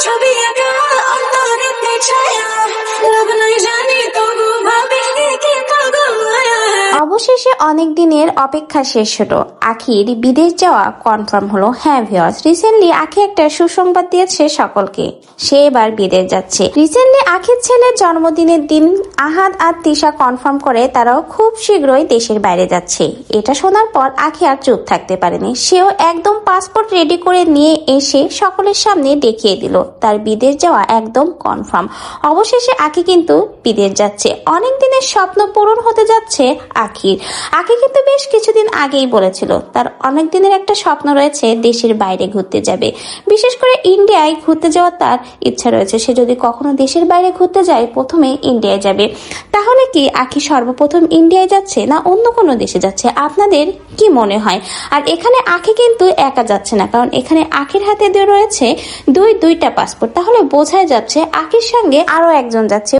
ছবি আঁকা অন্তরেতে ছায়া, লাভ নাই জানি তবু ভাবি কি পাগল মায়া। অবশেষে অনেক দিনের অপেক্ষা শেষ হলো, আখির বিদেশ যাওয়া কনফার্ম হলো। হ্যাঁ ভিউয়ার্স, রিসেন্টলি আখি একটা সুসংবাদ দিয়েছে সকলকে, সে এবার বিদেশ যাচ্ছে। রিসেন্টলি আখির ছেলের জন্মদিনের দিন আহাদ আর তিশা কনফার্ম করে তারাও খুব শীঘ্রই দেশের বাইরে যাচ্ছে। এটা শোনার পর আখি আর চুপ থাকতে পারেনি, সেও একদম পাসপোর্ট রেডি করে নিয়ে এসে সকলের সামনে দেখিয়ে দিল তার বিদেশ যাওয়া একদম কনফার্ম। অবশেষে আখি কিন্তু বিদেশ যাচ্ছে, অনেক দিনের স্বপ্ন পূরণ হতে যাচ্ছে আখির। আখি কিন্তু বেশ কিছুদিন আগেই বলেছিল তার অনেক দিনের একটা স্বপ্ন রয়েছে, দেশের বাইরে ঘুরতে যাবে, বিশেষ করে ইন্ডিয়ায় ঘুরতে যাওয়ার তার ইচ্ছা রয়েছে। সে যদি কখনো দেশের বাইরে ঘুরতে যায় প্রথমে ইন্ডিয়ায় যাবে। তাহলে কি আখি সর্বপ্রথম ইন্ডিয়ায় যাচ্ছে না অন্য কোনো দেশে যাচ্ছে, আপনাদের কি মনে হয়? আর এখানে আখি কিন্তু একা যাচ্ছে না, কারণ এখানে আখির হাতে রয়েছে দুইটা পাসপোর্ট, তাহলে বোঝাই যাচ্ছে আখির সঙ্গে আরো একজন যাচ্ছে।